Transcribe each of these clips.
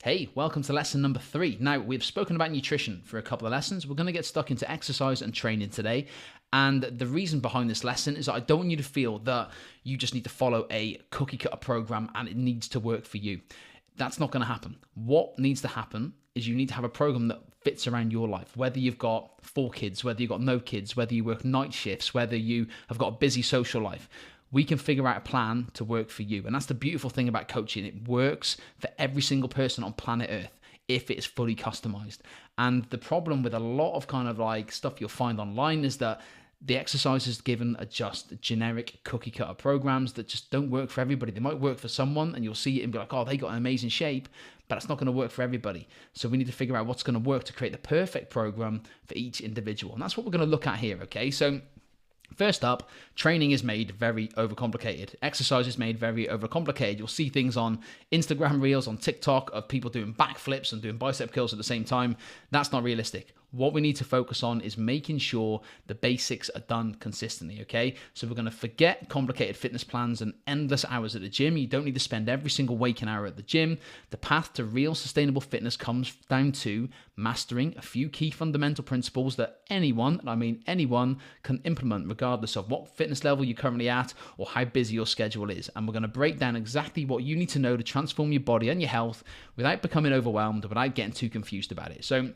Hey, welcome to lesson number 3. Now, we've spoken about nutrition for a couple of lessons. We're going to get stuck into exercise and training today. And the reason behind this lesson is that I don't want you to feel that you just need to follow a cookie cutter program and it needs to work for you. That's not going to happen. What needs to happen is you need to have a program that fits around your life, whether you've got 4 kids, whether you've got no kids, whether you work night shifts, whether you have got a busy social life. We can figure out a plan to work for you. And that's the beautiful thing about coaching. It works for every single person on planet Earth if it is fully customized. And the problem with a lot of kind of like stuff you'll find online is that the exercises given are just generic cookie cutter programs that just don't work for everybody. They might work for someone and you'll see it and be like, oh, they got an amazing shape, but it's not going to work for everybody. So we need to figure out what's going to work to create the perfect program for each individual. And that's what we're going to look at here, okay? So first up, training is made very overcomplicated. Exercise is made very overcomplicated. You'll see things on Instagram Reels, on TikTok of people doing backflips and doing bicep curls at the same time. That's not realistic. What we need to focus on is making sure the basics are done consistently, okay? So we're going to forget complicated fitness plans and endless hours at the gym. You don't need to spend every single waking hour at the gym. The path to real sustainable fitness comes down to mastering a few key fundamental principles that anyone, and I mean anyone, can implement regardless of what fitness level you're currently at or how busy your schedule is. And we're going to break down exactly what you need to know to transform your body and your health without becoming overwhelmed, without getting too confused about it. So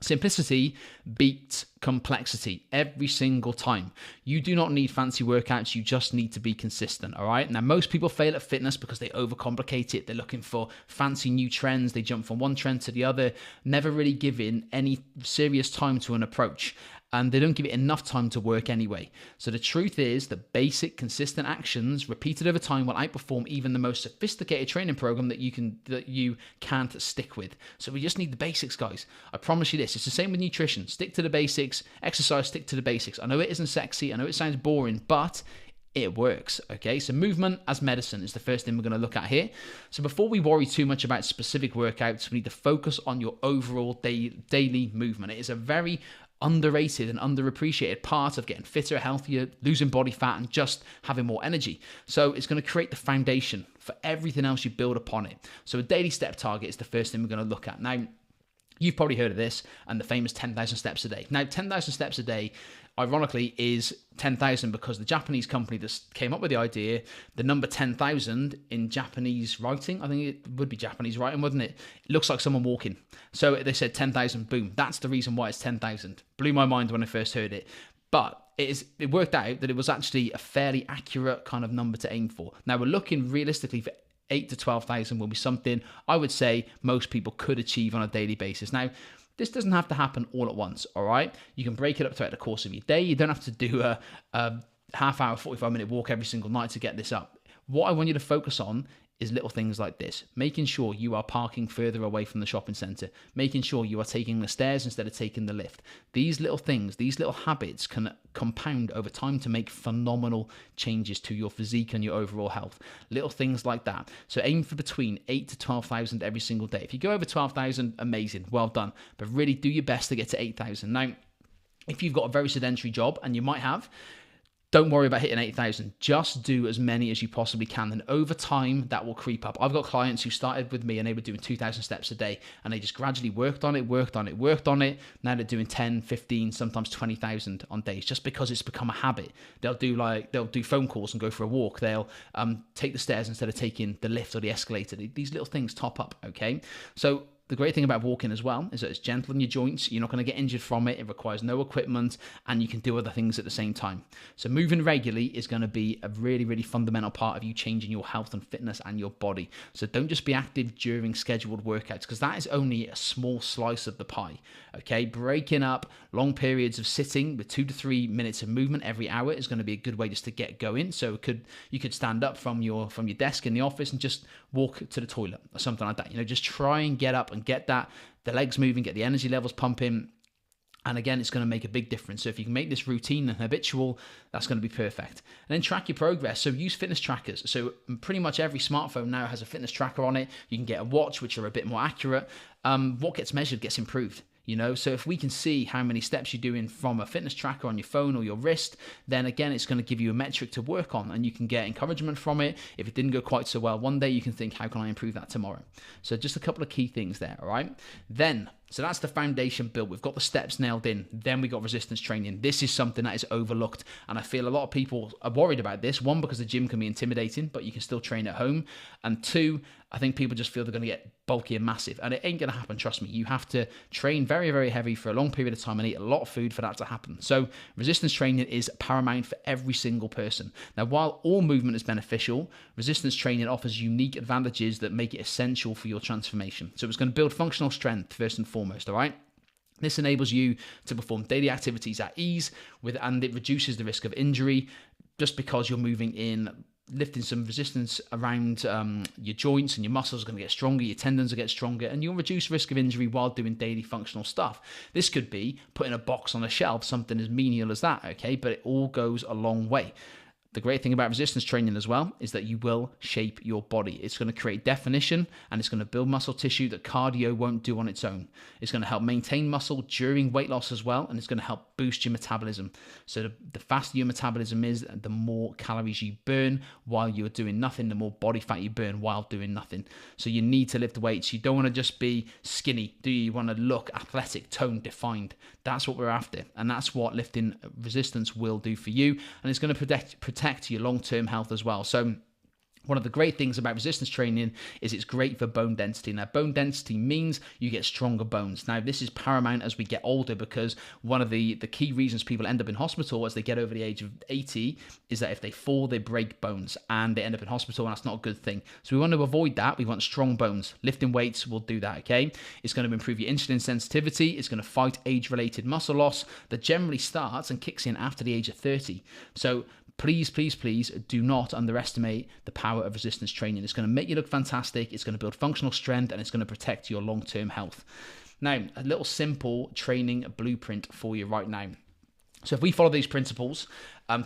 simplicity beats complexity every single time. You do not need fancy workouts. You just need to be consistent, all right? Now, most people fail at fitness because they overcomplicate it. They're looking for fancy new trends. They jump from one trend to the other, never really giving any serious time to an approach. And they don't give it enough time to work anyway. So the truth is that basic, consistent actions repeated over time will outperform even the most sophisticated training program that you can't stick with. So we just need the basics, guys. I promise you this. It's the same with nutrition. Stick to the basics. Exercise, stick to the basics. I know it isn't sexy. I know it sounds boring, but it works, okay? So movement as medicine is the first thing we're going to look at here. So before we worry too much about specific workouts, we need to focus on your overall daily movement. It is a very underrated and underappreciated part of getting fitter, healthier, losing body fat, and just having more energy. So it's going to create the foundation for everything else you build upon it. So a daily step target is the first thing we're going to look at. Now, you've probably heard of this and the famous 10,000 steps a day. Now, 10,000 steps a day, ironically, is 10,000 because the Japanese company that came up with the idea, the number 10,000 in Japanese writing, I think it would be Japanese writing, wouldn't it? It looks like someone walking. So they said 10,000, boom. That's the reason why it's 10,000. Blew my mind when I first heard it. But it worked out that it was actually a fairly accurate kind of number to aim for. Now, we're looking realistically for 8 to 12,000 will be something I would say most people could achieve on a daily basis. Now, this doesn't have to happen all at once, all right? You can break it up throughout the course of your day. You don't have to do a half hour, 45-minute walk every single night to get this up. What I want you to focus on is little things like this, making sure you are parking further away from the shopping centre, making sure you are taking the stairs instead of taking the lift. These little things, these little habits can compound over time to make phenomenal changes to your physique and your overall health. Little things like that. So aim for between 8 to 12,000 every single day. If you go over 12,000, amazing, well done. But really do your best to get to 8,000. Now, if you've got a very sedentary job, and you might have, don't worry about hitting 8,000. Just do as many as you possibly can. And over time, that will creep up. I've got clients who started with me and they were doing 2,000 steps a day. And they just gradually worked on it. Now they're doing 10, 15, sometimes 20,000 on days just because it's become a habit. They'll do phone calls and go for a walk. They'll take the stairs instead of taking the lift or the escalator. These little things top up, okay? So the great thing about walking as well is that it's gentle on your joints. You're not going to get injured from it. It requires no equipment and you can do other things at the same time. So moving regularly is going to be a really, really fundamental part of you changing your health and fitness and your body. So don't just be active during scheduled workouts because that is only a small slice of the pie. Okay, breaking up long periods of sitting with 2 to 3 minutes of movement every hour is going to be a good way just to get going. So you could stand up from your desk in the office and just walk to the toilet or something like that. Just try and get up and get the legs moving, get the energy levels pumping. And again, it's going to make a big difference. So if you can make this routine and habitual, that's going to be perfect. And then track your progress. So use fitness trackers. So pretty much every smartphone now has a fitness tracker on it. You can get a watch, which are a bit more accurate. What gets measured gets improved. So if we can see how many steps you're doing from a fitness tracker on your phone or your wrist, then again, it's going to give you a metric to work on, and you can get encouragement from it. If it didn't go quite so well one day, you can think, how can I improve that tomorrow? So just a couple of key things there, all right? So that's the foundation built. We've got the steps nailed in. Then we got resistance training. This is something that is overlooked, and I feel a lot of people are worried about this. One, because the gym can be intimidating, but you can still train at home. And two, I think people just feel they're going to get bulky and massive, and it ain't going to happen. Trust me. You have to train very, very heavy for a long period of time and eat a lot of food for that to happen. So resistance training is paramount for every single person. Now, while all movement is beneficial, resistance training offers unique advantages that make it essential for your transformation. So it's going to build functional strength first and foremost, all right? This enables you to perform daily activities at ease, and it reduces the risk of injury just because you're moving in, lifting some resistance around your joints, and your muscles are going to get stronger, your tendons will get stronger, and you'll reduce risk of injury while doing daily functional stuff. This could be putting a box on a shelf, something as menial as that, okay? But it all goes a long way. The great thing about resistance training as well is that you will shape your body. It's going to create definition, and it's going to build muscle tissue that cardio won't do on its own. It's going to help maintain muscle during weight loss as well, and it's going to help boost your metabolism. So the faster your metabolism is, the more calories you burn while you're doing nothing, the more body fat you burn while doing nothing. So you need to lift weights. You don't want to just be skinny, do you? You want to look athletic, toned, defined. That's what we're after, and that's what lifting resistance will do for you, and it's going to protect your long-term health as well. So one of the great things about resistance training is it's great for bone density. Now, bone density means you get stronger bones. Now, this is paramount as we get older, because one of the key reasons people end up in hospital as they get over the age of 80 is that if they fall, they break bones and they end up in hospital, and that's not a good thing. So we want to avoid that. We want strong bones. Lifting weights will do that, okay? It's going to improve your insulin sensitivity. It's going to fight age-related muscle loss that generally starts and kicks in after the age of 30. So please, please, please do not underestimate the power of resistance training. It's going to make you look fantastic. It's going to build functional strength, and it's going to protect your long-term health. Now, a little simple training blueprint for you right now. So if we follow these principles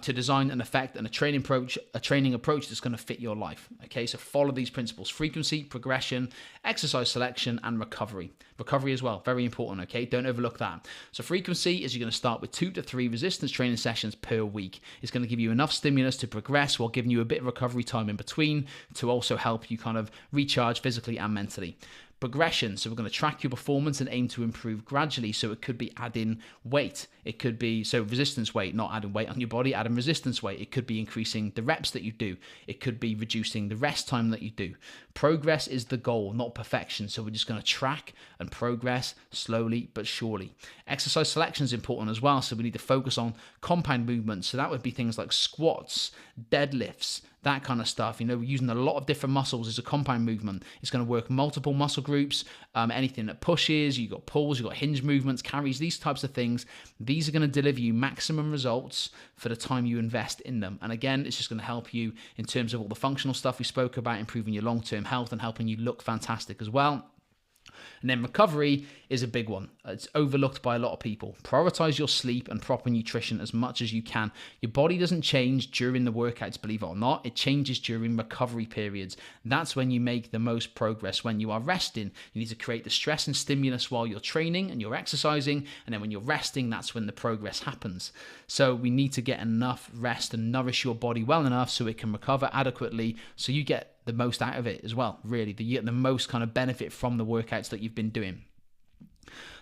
to design an effect and a training approach that's going to fit your life, okay? So follow these principles: frequency, progression, exercise selection, and recovery. Recovery as well, very important, okay? Don't overlook that. So frequency is you're going to start with 2 to 3 resistance training sessions per week. It's going to give you enough stimulus to progress while giving you a bit of recovery time in between to also help you kind of recharge physically and mentally. Progression, so we're going to track your performance and aim to improve gradually. So it could be adding weight. It could be, so resistance weight, not adding weight on your body, adding resistance weight. It could be increasing the reps that you do. It could be reducing the rest time that you do. Progress is the goal, not perfection. So we're just going to track and progress slowly but surely. Exercise selection is important as well. So we need to focus on compound movements. So that would be things like squats, deadlifts, that kind of stuff. Using a lot of different muscles is a compound movement. It's going to work multiple muscle groups, anything that pushes, you've got pulls, you've got hinge movements, carries, these types of things. These are going to deliver you maximum results for the time you invest in them. And again, it's just going to help you in terms of all the functional stuff we spoke about, improving your long-term health and helping you look fantastic as well. And then recovery is a big one. It's overlooked by a lot of people. Prioritize your sleep and proper nutrition as much as you can. Your body doesn't change during the workouts, believe it or not. It changes during recovery periods. That's when you make the most progress. When you are resting, you need to create the stress and stimulus while you're training and you're exercising. And then when you're resting, that's when the progress happens. So we need to get enough rest and nourish your body well enough so it can recover adequately, so you get the most out of it as well, really. You get the most kind of benefit from the workouts that you've been doing.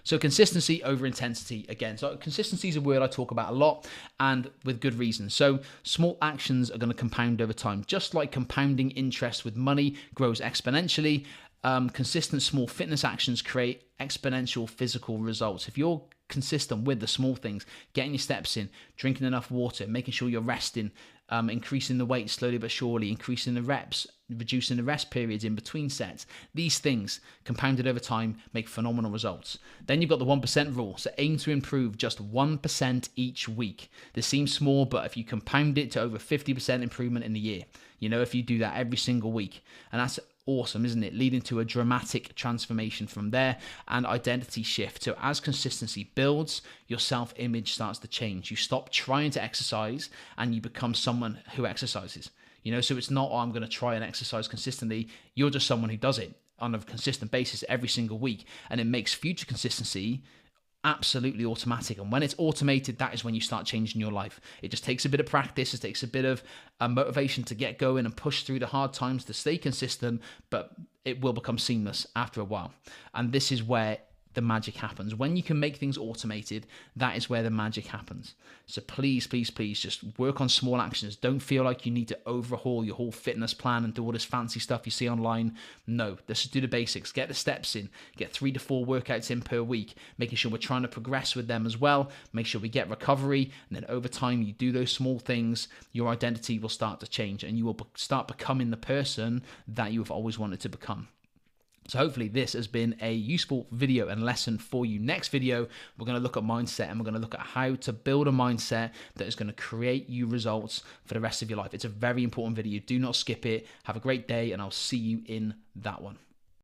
So consistency over intensity again. So consistency is a word I talk about a lot, and with good reason. So small actions are going to compound over time. Just like compounding interest with money grows exponentially, consistent small fitness actions create exponential physical results. If you're consistent with the small things, getting your steps in, drinking enough water, making sure you're resting, increasing the weight slowly but surely, increasing the reps, reducing the rest periods in between sets. These things compounded over time make phenomenal results. Then you've got the 1% rule. So aim to improve just 1% each week. This seems small, but if you compound it to over 50% improvement in the year, if you do that every single week, and that's awesome, isn't it? Leading to a dramatic transformation from there and identity shift. So as consistency builds, your self-image starts to change. You stop trying to exercise and you become someone who exercises. So it's not, I'm going to try and exercise consistently. You're just someone who does it on a consistent basis every single week, and it makes future consistency absolutely automatic. And when it's automated, that is when you start changing your life. It just takes a bit of practice. It takes a bit of motivation to get going and push through the hard times to stay consistent, but it will become seamless after a while. And this is where the magic happens. When you can make things automated, that is where the magic happens. So please, please, please just work on small actions. Don't feel like you need to overhaul your whole fitness plan and do all this fancy stuff you see online. No, let's just do the basics. Get the steps in. Get 3 to 4 workouts in per week, making sure we're trying to progress with them as well. Make sure we get recovery. And then over time, you do those small things, your identity will start to change and you will start becoming the person that you have always wanted to become. So hopefully this has been a useful video and lesson for you. Next video, we're going to look at mindset and we're going to look at how to build a mindset that is going to create you results for the rest of your life. It's a very important video. Do not skip it. Have a great day and I'll see you in that one.